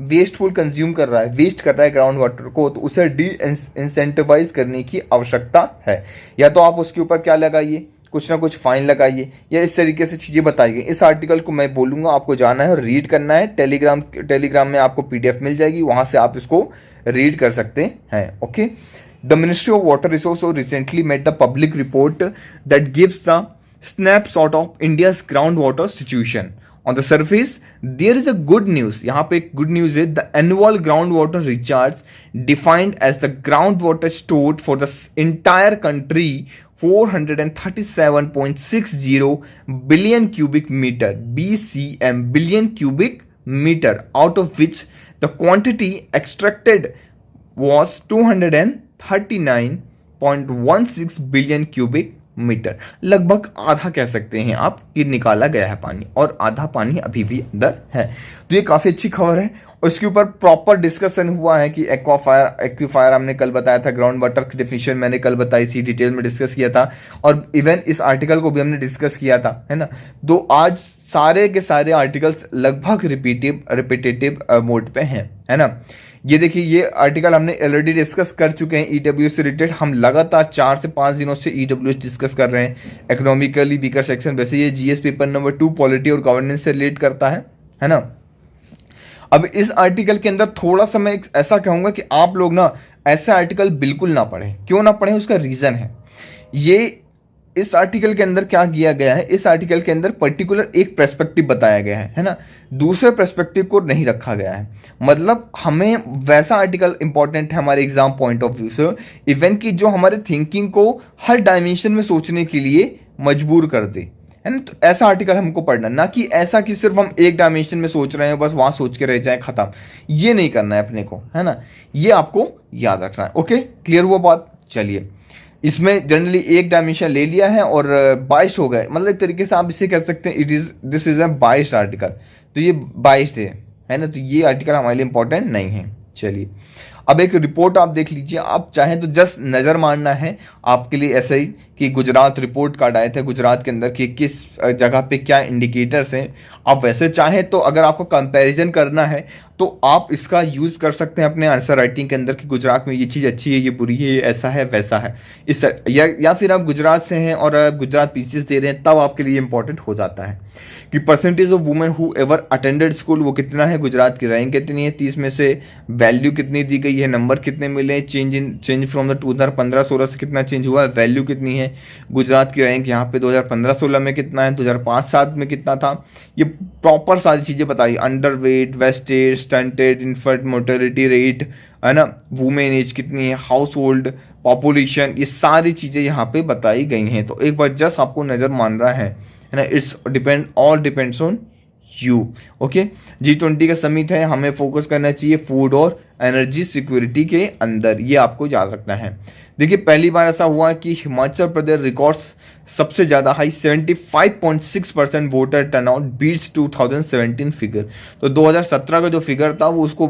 वेस्टफुल कंज्यूम कर रहा है, वेस्ट कर रहा है ग्राउंड वाटर को, तो उसे डी इंसेंटिवाइज करने की आवश्यकता है। या तो आप उसके ऊपर क्या लगाइए, कुछ ना कुछ फाइन लगाइए, या इस तरीके से चीज़ें बताइए। इस आर्टिकल को मैं बोलूँगा, आपको जाना है और रीड करना है। टेलीग्राम में आपको PDF मिल जाएगी, वहाँ से आप इसको रीड कर सकते हैं। Okay, the ministry of water resource recently made the public report that gives the snapshot of India's ground water situation. On the surface, there is a good news. यहाँ पे एक good news है, the annual groundwater recharge defined as the groundwater stored for the entire country 437.60 billion cubic meter BCM billion cubic meter, out of which the quantity extracted was 239.16 billion cubic metre. लगभग आधा कह सकते हैं आप कि निकाला गया है पानी, और आधा पानी अभी भी अंदर है। तो ये काफी अच्छी खबर है, और इसके ऊपर प्रॉपर डिस्कशन हुआ है कि एक्वाफायर हमने कल बताया था, ग्राउंड वाटर की डेफिनेशन मैंने कल बताई थी, डिटेल में डिस्कस किया था, और इवन इस आर्टिकल को भी हमने डिस्कस किया था, है ना। तो आज सारे के सारे आर्टिकल्स लगभग रिपीटेटिव मोड पे हैं, है ना। ये देखिए, ये आर्टिकल हमने ऑलरेडी डिस्कस कर चुके हैं EWS से रिलेटेड। हम लगातार 4 से 5 दिनों से EWS डिस्कस कर रहे हैं, इकोनॉमिकली वीकर सेक्शन। वैसे ये GS पेपर नंबर 2 पॉलिटी और गवर्नेंस से रिलेट करता है ना। अब इस आर्टिकल के अंदर थोड़ा सा मैं ऐसा कहूंगा कि आप लोग ना ऐसे आर्टिकल बिल्कुल ना पढ़ें। क्यों ना पढ़ें, उसका रीजन है ये। इस आर्टिकल के अंदर क्या किया गया है, इस आर्टिकल के अंदर पर्टिकुलर एक पर्सपेक्टिव बताया गया है ना, दूसरे पर्सपेक्टिव को नहीं रखा गया है। मतलब हमें वैसा आर्टिकल इंपॉर्टेंट है हमारे एग्जाम पॉइंट ऑफ व्यू से, इवन की जो हमारे थिंकिंग को हर डायमेंशन में सोचने के लिए मजबूर कर दे, है ना। तो ऐसा आर्टिकल हमको पढ़ना, ना कि ऐसा कि सिर्फ हम एक डायमेंशन में सोच रहे हैं, बस वहां सोच के रह जाए, खत्म। ये नहीं करना है अपने को, है ना, ये आपको याद रखना है। ओके, क्लियर हुआ बात। चलिए इसमें जनरली एक डायमेंशन ले लिया है और बाइस्ड हो गए, मतलब एक तरीके से आप इसे कह सकते हैं this is a biased article, तो ये बाइस्ड है ना, तो ये आर्टिकल हमारे लिए इंपॉर्टेंट नहीं है। चलिए अब एक रिपोर्ट आप देख लीजिए, आप चाहें तो जस्ट नज़र मारना है आपके लिए ऐसे ही कि गुजरात रिपोर्ट कार्ड आए थे गुजरात के अंदर कि किस जगह पे क्या इंडिकेटर्स हैं। आप वैसे चाहें तो अगर आपको कंपैरिजन करना है तो आप इसका यूज़ कर सकते हैं अपने आंसर राइटिंग के अंदर कि गुजरात में ये चीज़ अच्छी है, ये बुरी है, ये ऐसा है वैसा है, इस या फिर आप गुजरात से हैं और गुजरात पीसीएस दे रहे हैं, तब आपके लिए इंपॉर्टेंट हो जाता है कि percentage of women who ever attended school वो कितना है, गुजरात की रैंक कितनी है 30 में से, वैल्यू कितनी दी गई है, नंबर कितने मिले, चेंज फ्रॉम द 2015-16 से कितना चेंज हुआ है, वैल्यू कितनी है, गुजरात की रैंक यहाँ पे 2015-16 में कितना है, 2005-7 में कितना था, ये प्रॉपर सारी चीज़ें बताई, under weight, wastage, stunted, infant mortality rate, है ना, वुमेन एज कितनी है, हाउस होल्ड पॉपुलेशन, ये सारी चीज़ें यहाँ पे बताई गई हैं। तो एक बार जस्ट आपको नज़र मान रहा है ना, it's depends on you. Okay, G20 का समिट है, हमें फोकस करना चाहिए फूड और एनर्जी सिक्योरिटी के अंदर, ये आपको याद रखना है। देखिए पहली बार ऐसा हुआ कि हिमाचल प्रदेश रिकॉर्ड्स सबसे ज़्यादा high 75.6% voter turnout beats 2017 figure. तो 2017 का जो फिगर था वो उसको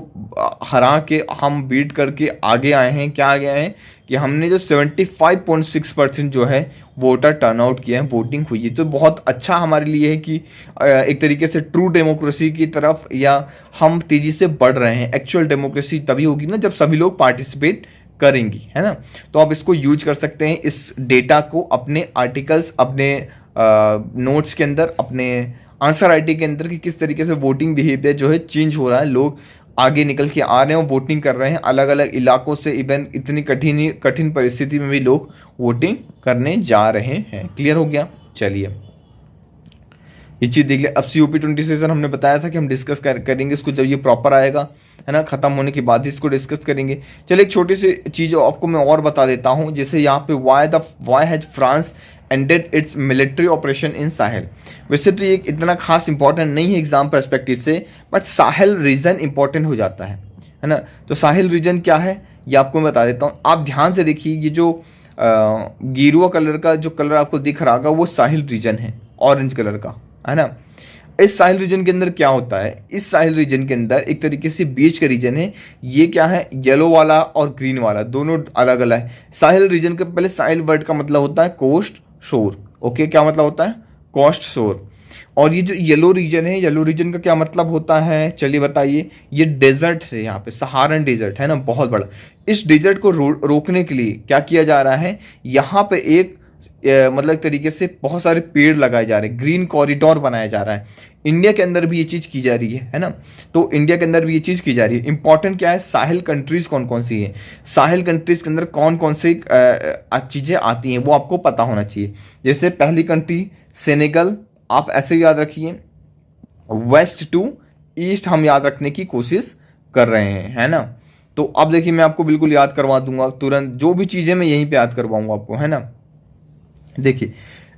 हरा के हम बीट करके आगे आए हैं। क्या आगे आए हैं कि हमने जो 75.6% जो है वोटर टर्नआउट किया है, वोटिंग हुई है, तो बहुत अच्छा हमारे लिए है कि एक तरीके से ट्रू डेमोक्रेसी की तरफ या हम तेज़ी से बढ़ रहे हैं। एक्चुअल डेमोक्रेसी तभी होगी ना जब सभी लोग पार्टिसिपेट करेंगी, है ना। तो आप इसको यूज कर सकते हैं, इस डेटा को अपने आर्टिकल्स, अपने नोट्स के अंदर, अपने आंसर राइटिंग के अंदर कि किस तरीके से वोटिंग बिहेवियर जो है चेंज हो रहा है, लोग आगे निकल के आ रहे हैं, वोटिंग कर रहे हैं अलग अलग इलाकों से, इवन इतनी कठिन परिस्थिति में भी लोग वोटिंग करने जा रहे हैं। क्लियर हो गया। चलिए ये चीज़ देख लिया। अब COP 20 सेशन हमने बताया था कि हम डिस्कस करेंगे इसको जब ये प्रॉपर आएगा, है ना, खत्म होने के बाद इसको डिस्कस करेंगे। चलिए एक छोटी सी चीज़ आपको मैं और बता देता हूँ, जैसे यहाँ पे why has France ended its military operation in Sahel. वैसे तो ये इतना खास इंपॉर्टेंट नहीं है एग्जाम परस्पेक्टिव से, बट साहेल रीजन इंपॉर्टेंट हो जाता है ना। तो साहेल रीजन क्या है ये आपको मैं बता देता हूँ, आप ध्यान से देखिए। ये जो गेरुआ कलर का जो कलर आपको दिख रहा होगा वो साहिल रीजन है, ऑरेंज कलर का, है ना। इस साहिल रीजन के अंदर क्या होता है, इस साहिल रीजन के अंदर एक तरीके से बीच का रीजन है। ये क्या है, येलो वाला और ग्रीन वाला दोनों अलग अलग है। साहिल रीजन के पहले साहिल वर्ड का मतलब होता है कोस्ट शोर। ओके, क्या मतलब होता है, कोस्ट शोर। और ये जो येलो रीजन है, येलो रीजन का क्या मतलब होता है, चलिए बताइए। ये डेजर्ट है, यहाँ पे सहारन डेजर्ट है ना, बहुत बड़ा। इस डेजर्ट को रोकने के लिए क्या किया जा रहा है, यहाँ पे एक मतलब एक तरीके से बहुत सारे पेड़ लगाए जा रहे हैं, ग्रीन कॉरिडोर बनाया जा रहा है। इंडिया के अंदर भी ये चीज़ की जा रही है ना। तो इंडिया के अंदर भी ये चीज़ की जा रही है। इंपॉर्टेंट क्या है, साहिल कंट्रीज कौन कौन सी है, साहिल कंट्रीज के अंदर कौन कौन सी चीज़ें आती हैं वो आपको पता होना चाहिए। जैसे पहली कंट्री सेनेगल, आप ऐसे याद रखिए। वेस्ट टू ईस्ट हम याद रखने की कोशिश कर रहे हैं, है ना। तो अब देखिए मैं आपको बिल्कुल याद करवा दूंगा तुरंत, जो भी चीज़ें मैं यहीं पे याद करवाऊंगा आपको, है ना। देखिए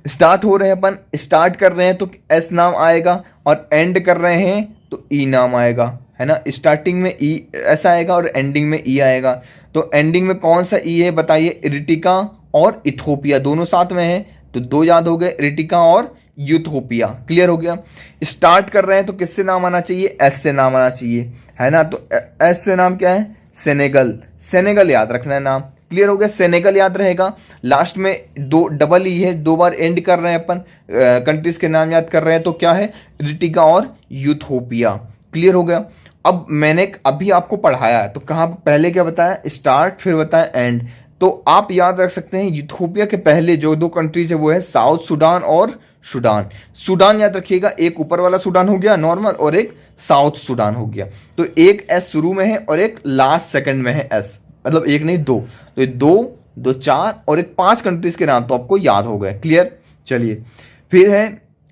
स्टार्ट हो रहे हैं, अपन स्टार्ट कर रहे हैं तो एस नाम आएगा, और एंड कर रहे हैं तो ई नाम आएगा, है ना। स्टार्टिंग में ई ऐसा आएगा और एंडिंग में ई आएगा। तो एंडिंग में कौन सा ई है बताइए, इरिटिका और इथोपिया दोनों साथ में है, तो दो याद हो गए, इरिटिका और यूथोपिया। क्लियर हो गया। स्टार्ट कर रहे हैं तो किससे नाम आना चाहिए, एस से नाम आना चाहिए, है ना। तो एस से नाम क्या है, सेनेगल, सेनेगल याद रखना है नाम। क्लियर हो गया, सेनेगल याद रहेगा। लास्ट में दो डबल ई है, दो बार एंड कर रहे हैं अपन, कंट्रीज के नाम याद कर रहे हैं, तो क्या है, इरिटिका और यूथोपिया। क्लियर हो गया। अब मैंने अभी आपको पढ़ाया है तो कहाँ पहले क्या बताया, स्टार्ट, फिर बताया एंड। तो आप याद रख सकते हैं यूथोपिया के पहले जो दो कंट्रीज है वो है साउथ सूडान और सूडान। सूडान याद रखिएगा, एक ऊपर वाला सूडान हो गया नॉर्मल, और एक साउथ सूडान हो गया। तो एक एस शुरू में है और एक लास्ट सेकंड में है एस, मतलब एक नहीं दो, तो ये दो चार और एक 5 कंट्रीज के नाम तो आपको याद हो गए। क्लियर। चलिए फिर है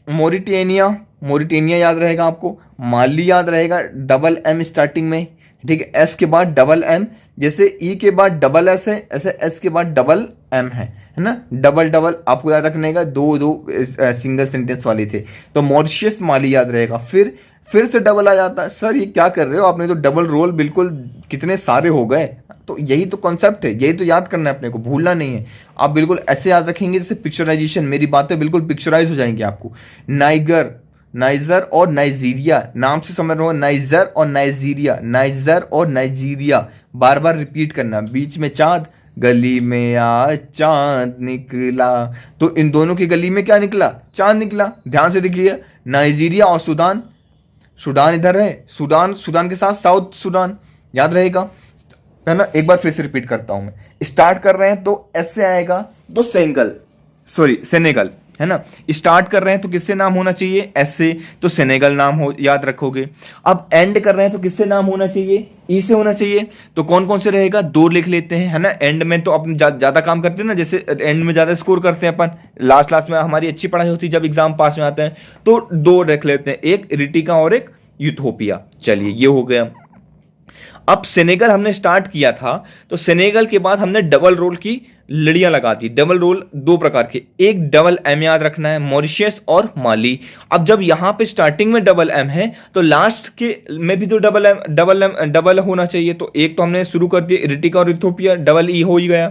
मोरिटेनिया, मोरिटेनिया याद रहेगा आपको। माली याद रहेगा, डबल एम स्टार्टिंग में, ठीक है। एस के बाद डबल एम, जैसे ई के बाद डबल एस है, ऐसे एस के बाद डबल एम है ना। डबल डबल आपको याद रखने का, दो सिंगल सेंटेंस वाले थे, तो मॉरिशियस माली याद रहेगा। फिर फिर से डबल आ जाता है। सर ये क्या कर रहे हो आपने, तो डबल रोल बिल्कुल कितने सारे हो गए। तो यही तो कॉन्सेप्ट है, यही तो याद करना है अपने को, भूलना नहीं है। आप बिल्कुल ऐसे याद रखेंगे जैसे पिक्चराइजेशन, मेरी बातें बिल्कुल पिक्चराइज हो जाएंगी आपको। नाइगर, नाइजर और नाइजीरिया, नाम से समझ रहे हो, नाइजर और नाइजीरिया, नाइजर और नाइजीरिया, बार बार रिपीट करना। बीच में चांद, गली में आज चांद निकला, तो इन दोनों की गली में क्या निकला, चांद निकला। ध्यान से देखिए, नाइजीरिया और सूडान, सूडान इधर है, सूडान, सूडान के साथ साउथ सूडान, याद रहेगा, है ना। एक बार फिर से रिपीट करता हूं मैं, स्टार्ट कर रहे हैं तो ऐसे आएगा, तो सेनेगल, है ना। स्टार्ट कर रहे हैं तो किससे नाम होना चाहिए, ऐसे, तो सेनेगल नाम हो, याद रखोगे। अब एंड कर रहे हैं तो किससे नाम होना चाहिए, ई से होना चाहिए। तो कौन कौन से रहेगा, दो लिख लेते हैं, है ना। एंड में तो अपन ज्यादा काम करते हैं ना, जैसे एंड में ज्यादा स्कोर करते हैं अपन, लास्ट में हमारी अच्छी पढ़ाई होती है जब एग्जाम पास में आते हैं, तो दो रख लेते हैं, एक रिटिका और एक यूथोपिया। चलिए ये हो गया। अब सेनेगल हमने स्टार्ट किया था, तो सेनेगल के बाद हमने डबल रोल की लड़ियां लगा दी। डबल रोल दो प्रकार के, एक डबल एम याद रखना है, मॉरिशस और माली। अब जब यहां पे स्टार्टिंग में डबल एम है, तो लास्ट के में भी तो डबल होना चाहिए। तो एक तो हमने शुरू कर दिया, इरिटिका और इथियोपिया, डबल ई हो ही गया।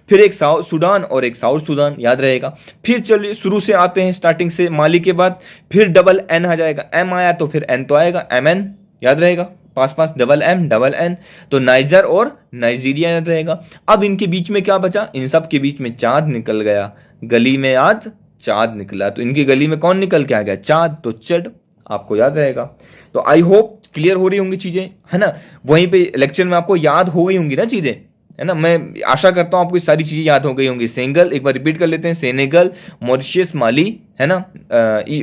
फिर एक साउथ सूडान और एक साउथ सूडान, याद रहेगा। फिर चलिए शुरू से आते हैं, स्टार्टिंग से, माली के बाद फिर डबल एन आ जाएगा, एम आया तो फिर एन तो आएगा, एम एन, याद रहेगा, पास पास डबल एम डबल एन, तो नाइजर और नाइजीरिया याद रहेगा। अब इनके बीच में क्या बचा, इन सब के बीच में चांद निकल गया, गली में आज चांद निकला, तो इनकी गली में कौन निकल के आ गया, चांद, तो चड, आपको याद रहेगा। तो आई होप क्लियर हो रही होंगी चीजें, है ना। वहीं पे लेक्चर में आपको याद हो गई होंगी ना चीजें, है ना। मैं आशा करता हूं आपको सारी चीजें याद हो गई होंगी। सेनेगल, एक बार रिपीट कर लेते हैं, सेनेगल, मॉरिशस, माली, है ना।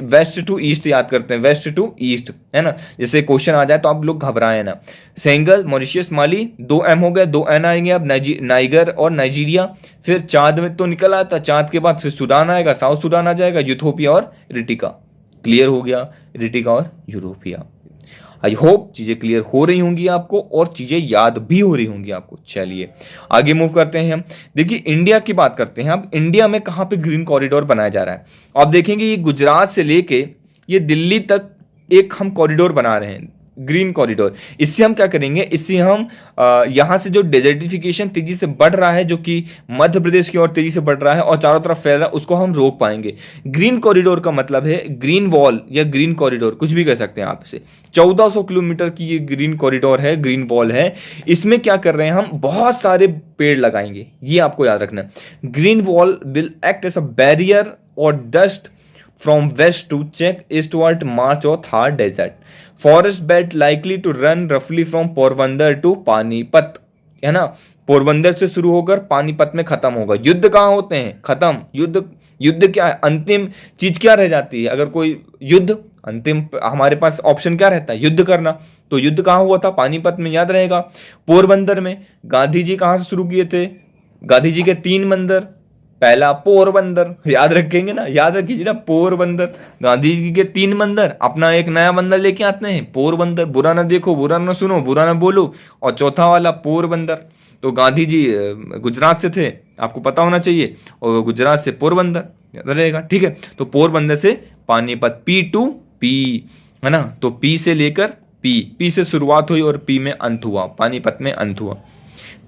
वेस्ट टू ईस्ट याद करते हैं, वेस्ट टू ईस्ट, है ना। जैसे क्वेश्चन आ जाए तो आप लोग घबराएं ना। सेनेगल, मॉरिशस, माली, दो एम हो गए, दो एन आएंगे। अब नाइगर और नाइजीरिया, फिर चांद में तो निकल आता, चांद के बाद फिर सूडान आएगा, साउथ सूडान आ जाएगा, यूथोपिया और रिटिका। क्लियर हो गया, रिटिका और यूरोपिया। आई होप चीजें क्लियर हो रही होंगी आपको, और चीजें याद भी हो रही होंगी आपको। चलिए आगे मूव करते हैं हम। देखिए इंडिया की बात करते हैं। अब इंडिया में कहां पे ग्रीन कॉरिडोर बनाया जा रहा है, आप देखेंगे ये गुजरात से लेके ये दिल्ली तक एक हम कॉरिडोर बना रहे हैं, ग्रीन कॉरिडोर। इससे हम क्या करेंगे, इससे हम यहां से जो डेजर्टिफिकेशन तेजी से बढ़ रहा है, जो कि मध्य प्रदेश की ओर तेजी से बढ़ रहा है और चारों तरफ फैल रहा है, उसको हम रोक पाएंगे। ग्रीन कॉरिडोर का मतलब है ग्रीन वॉल या ग्रीन कॉरिडोर, कुछ भी कह सकते हैं आप इसे। 1400 किलोमीटर की ये ग्रीन कॉरिडोर है, ग्रीन वॉल है। इसमें क्या कर रहे हैं हम, बहुत सारे पेड़ लगाएंगे, ये आपको याद रखना है। Green wall will act as a barrier और dust from west to check eastward march of Thar desert. Forest bed likely to run roughly from Porbandar to Panipat, है ना। पोरबंदर से शुरू होकर पानीपत में खत्म होगा। युद्ध कहाँ होते हैं, खत्म। युद्ध क्या है, अंतिम चीज क्या रह जाती है, अगर कोई युद्ध, अंतिम हमारे पास ऑप्शन क्या रहता है, युद्ध करना। तो युद्ध कहाँ हुआ था, पानीपत में, याद रहेगा। पोरबंदर में गांधी जी कहां से शुरू किए थे, गांधी जी के 3 मंदिर, पहला पोरबंदर, याद रखेंगे ना, याद रखिए ना, पोरबंदर, गांधी जी के 3 मंदिर, अपना एक नया मंदिर लेके आते हैं पोरबंदर, बुरा ना देखो, बुरा ना सुनो, बुरा ना बोलो, और चौथा वाला पोरबंदर। तो गांधी जी गुजरात से थे, आपको पता होना चाहिए, और गुजरात से पोरबंदर, याद रहेगा, ठीक है। तो पोरबंदर से पानीपत, पी टू पी, है ना। तो पी से लेकर पी से शुरुआत हुई और पी में अंत हुआ, पानीपत में अंत हुआ।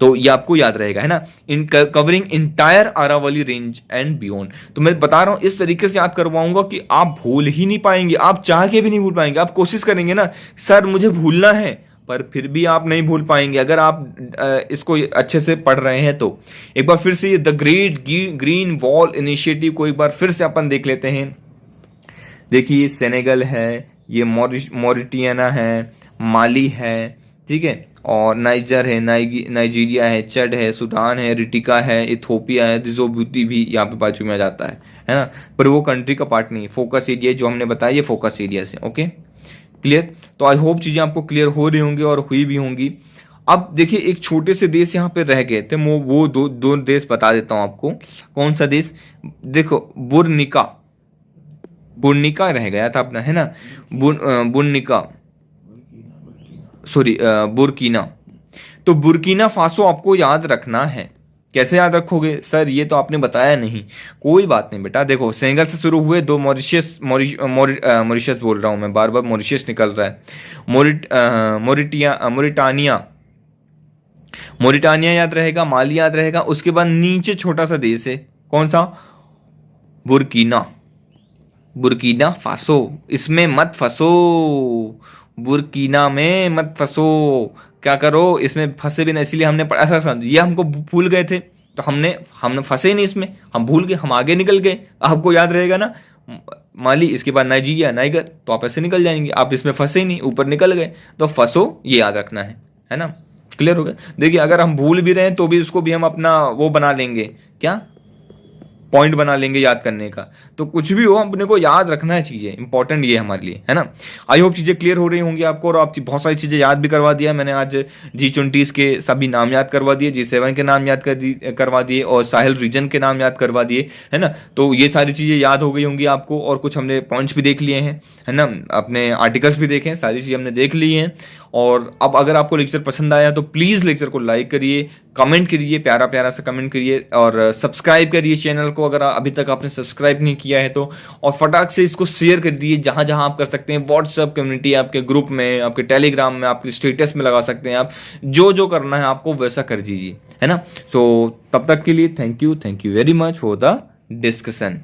तो ये आपको याद रहेगा, है ना। In covering entire Aravalli range and beyond. तो मैं बता रहा हूं, इस तरीके से याद करवाऊंगा कि आप भूल ही नहीं पाएंगे, आप चाह के भी नहीं भूल पाएंगे। आप कोशिश करेंगे ना, सर मुझे भूलना है, पर फिर भी आप नहीं भूल पाएंगे अगर आप इसको अच्छे से पढ़ रहे हैं तो। एक बार फिर से the great green wall initiative को एक बार फिर से अपन देख लेते हैं। देखिए सेनेगल है, ये मॉरिटियाना है, माली है, ठीक है, और नाइजर है, नाइजीरिया है, चड है, सूडान है, रिटिका है, इथियोपिया है, डिजोबुती भी यहाँ पे बाजू में आ जाता है ना। पर वो कंट्री का पार्ट नहीं है, फोकस एरिया जो हमने बताया, ये फोकस एरिया से। Okay clear. तो आई होप चीजें आपको क्लियर हो रही होंगी और हुई भी होंगी। अब देखिए एक छोटे से देश यहाँ पे रह गए थे, वो दो देश बता देता हूँ आपको। कौन सा देश, देखो बुर्निका रह गया था अपना, है ना। बुर्निका, सॉरी बुर्किना। तो बुर्किना फासो आपको याद रखना है, कैसे याद रखोगे सर, ये तो आपने बताया नहीं। कोई बात नहीं बेटा, देखो सेनेगल से शुरू हुए, दो मॉरिशस बोल रहा हूँ मैं, बार बार मॉरिशस निकल रहा है, मोरिटानिया, मोरिटानिया याद रहेगा, माली याद रहेगा। उसके बाद नीचे छोटा सा देश है, कौन सा? Burkina, Burkina Faso. इसमें मत फंसो, बुर्किना में मत फंसो। क्या करो, इसमें फंसे भी नहीं, इसलिए हमने ऐसा ये हमको भूल गए थे, तो हमने हमने फंसे ही नहीं इसमें, हम भूल गए, हम आगे निकल गए। आपको याद रहेगा ना, माली, इसके बाद नाइजीरिया, नाइगर, तो आप ऐसे निकल जाएंगे। आप इसमें फंसे ही नहीं, ऊपर निकल गए, तो फंसो ये याद रखना है ना। क्लियर हो गया? देखिए अगर हम भूल भी रहे हैं तो भी उसको भी हम अपना वो बना लेंगे, क्या पॉइंट बना लेंगे याद करने का। तो कुछ भी हो अपने को याद रखना है चीज़ें, इंपॉर्टेंट ये हमारे लिए, है ना। आई होप चीज़ें क्लियर हो रही होंगी आपको, और आप बहुत सारी चीज़ें याद भी करवा दिया मैंने आज। G20 के सभी नाम याद करवा दिए, G7 के नाम याद करवा दिए, और साहिल रीजन के नाम याद करवा दिए, है ना। तो ये सारी चीज़ें याद हो गई होंगी आपको, और कुछ हमने पॉइंट्स भी देख लिए हैं, है ना, अपने आर्टिकल्स भी देखे हैं, सारी चीज़ें हमने देख ली हैं। और अब अगर आपको लेक्चर पसंद आया तो प्लीज़ लेक्चर को लाइक करिए, कमेंट करिए, प्यारा प्यारा सा कमेंट करिए, और सब्सक्राइब करिए चैनल को अगर अभी तक आपने सब्सक्राइब नहीं किया है तो, और फटाक से इसको शेयर कर दिए जहाँ जहाँ आप कर सकते हैं। व्हाट्सएप कम्युनिटी, आपके ग्रुप में, आपके टेलीग्राम में, आपके स्टेटस में लगा सकते हैं। आप जो जो करना है आपको वैसा कर दीजिए, है ना। सो तब तक के लिए thank you very much for the discussion.